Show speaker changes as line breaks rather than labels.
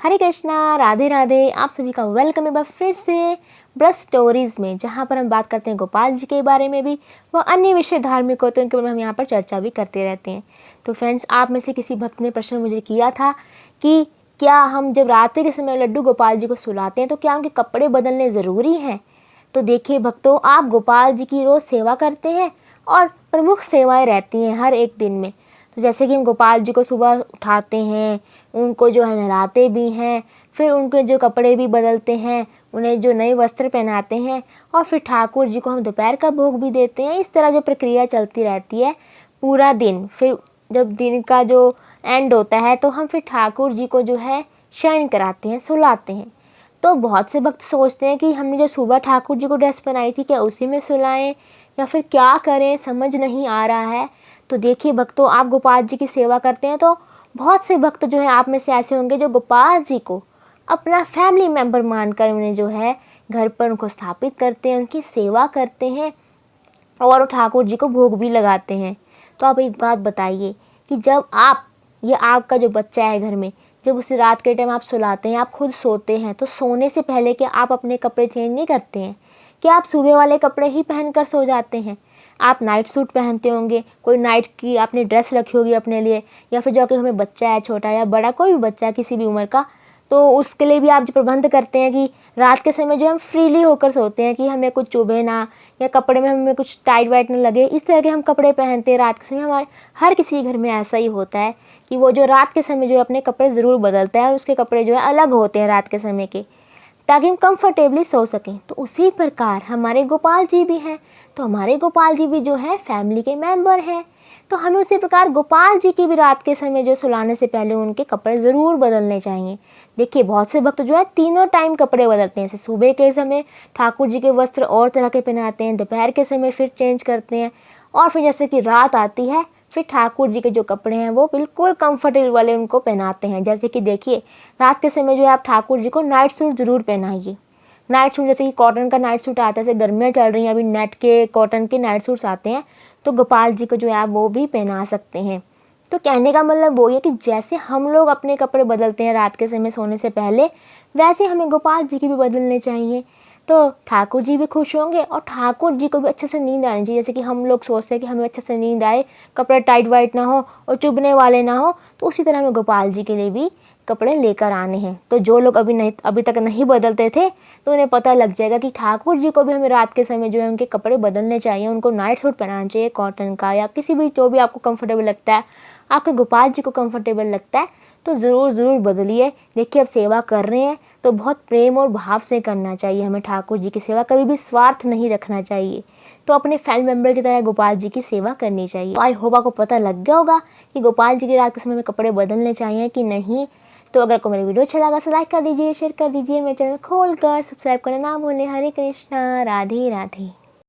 हरे कृष्णा, राधे राधे। आप सभी का वेलकम एक बार फिर से ब्रश स्टोरीज़ में, जहाँ पर हम बात करते हैं गोपाल जी के बारे में भी, व अन्य विषय धार्मिक होते हैं उनके बारे में हम यहाँ पर चर्चा भी करते रहते हैं। तो फ्रेंड्स, आप में से किसी भक्त ने प्रश्न मुझे किया था कि क्या हम जब रात्रि के समय लड्डू गोपाल जी को सुलाते हैं तो क्या उनके कपड़े बदलने ज़रूरी हैं। तो देखिए भक्तों, आप गोपाल जी की रोज़ सेवा करते हैं और प्रमुख सेवाएँ रहती हैं हर एक दिन में। तो जैसे कि हम गोपाल जी को सुबह उठाते हैं, उनको जो है नहलाते भी हैं, फिर उनके जो कपड़े भी बदलते हैं, उन्हें जो नए वस्त्र पहनाते हैं, और फिर ठाकुर जी को हम दोपहर का भोग भी देते हैं। इस तरह जो प्रक्रिया चलती रहती है पूरा दिन। फिर जब दिन का जो एंड होता है तो हम फिर ठाकुर जी को जो है शयन कराते हैं, सुलाते हैं। तो बहुत से भक्त सोचते हैं कि हमने जो सुबह ठाकुर जी को ड्रेस पहनाई थी क्या उसी में सुलाएं या फिर क्या करें, समझ नहीं आ रहा है। तो देखिए भक्तों, आप गोपाल जी की सेवा करते हैं तो बहुत से भक्त जो है आप में से ऐसे होंगे जो गोपाल जी को अपना फैमिली मेम्बर मानकर उन्हें जो है घर पर उनको स्थापित करते हैं, उनकी सेवा करते हैं और ठाकुर जी को भोग भी लगाते हैं। तो आप एक बात बताइए कि जब आप या आपका जो बच्चा है घर में, जब उसे रात के टाइम आप सुलाते हैं, आप खुद सोते हैं, तो सोने से पहले क्या आप अपने कपड़े चेंज नहीं करते हैं? क्या आप सुबह वाले कपड़े ही पहनकर सो जाते हैं? आप नाइट सूट पहनते होंगे, कोई नाइट की आपने ड्रेस रखी होगी अपने लिए, या फिर जो कि हमें बच्चा है छोटा या बड़ा, कोई भी बच्चा है किसी भी उम्र का, तो उसके लिए भी आप जो प्रबंध करते हैं कि रात के समय जो हम फ्रीली होकर सोते हैं कि हमें कुछ चुभे ना, या कपड़े में हमें कुछ टाइट वाइट ना लगे, इस तरह के हम कपड़े पहनते हैं रात के समय। हमारे हर किसी घर में ऐसा ही होता है कि वो जो रात के समय जो है अपने कपड़े ज़रूर बदलता है, उसके कपड़े जो है अलग होते हैं रात के समय के, ताकि हम कंफर्टेबली सो सकें। तो उसी प्रकार हमारे गोपाल जी भी हैं। तो हमारे गोपाल जी भी जो है फैमिली के मेंबर हैं, तो हमें उसी प्रकार गोपाल जी की भी रात के समय जो सुलाने से पहले उनके कपड़े ज़रूर बदलने चाहिए। देखिए बहुत से भक्त जो है तीनों टाइम कपड़े बदलते हैं। जैसे सुबह के समय ठाकुर जी के वस्त्र और तरह के पहनाते हैं, दोपहर के समय फिर चेंज करते हैं, और फिर जैसे कि रात आती है फिर ठाकुर जी के जो कपड़े हैं वो बिल्कुल कंफर्टेबल वाले उनको पहनाते हैं। जैसे कि देखिए रात के समय जो है आप ठाकुर जी को नाइट सूट ज़रूर पहनाइए। नाइट सूट जैसे कि कॉटन का नाइट सूट आता है, जैसे गर्मियाँ चल रही हैं अभी नेट के कॉटन के नाइट सूट्स आते हैं, तो गोपाल जी को जो है आप वो भी पहना सकते हैं। तो कहने का मतलब वो है कि जैसे हम लोग अपने कपड़े बदलते हैं रात के समय सोने से पहले, वैसे हमें गोपाल जी की भी बदलने चाहिए। तो ठाकुर जी भी खुश होंगे और ठाकुर जी को भी अच्छे से नींद आनी चाहिए। जैसे कि हम लोग सोचते हैं कि हमें अच्छे से नींद आए, कपड़े टाइट वाइट ना हो और चुभने वाले ना हो, तो उसी तरह हमें गोपाल जी के लिए भी कपड़े लेकर आने हैं। तो जो लोग अभी तक नहीं बदलते थे, तो उन्हें पता लग जाएगा कि ठाकुर जी को भी हमें रात के समय जो है उनके कपड़े बदलने चाहिए, उनको नाइट सूट पहनाना चाहिए कॉटन का, या किसी भी जो भी आपको कंफर्टेबल लगता है, आपके गोपाल जी को कंफर्टेबल लगता है तो ज़रूर बदलिए। देखिए अब सेवा कर रहे हैं तो बहुत प्रेम और भाव से करना चाहिए हमें ठाकुर जी की सेवा, कभी भी स्वार्थ नहीं रखना चाहिए। तो अपने फैमिली मेम्बर की तरह गोपाल जी की सेवा करनी चाहिए। आई होप आपको पता लग गया होगा कि गोपाल जी की रात के समय में कपड़े बदलने चाहिए कि नहीं। तो अगर को मेरी वीडियो अच्छा लगा तो लाइक कर दीजिए, शेयर कर दीजिए, मेरे चैनल खोल कर सब्सक्राइब करना ना भूलें। हरे कृष्णा, राधे राधे।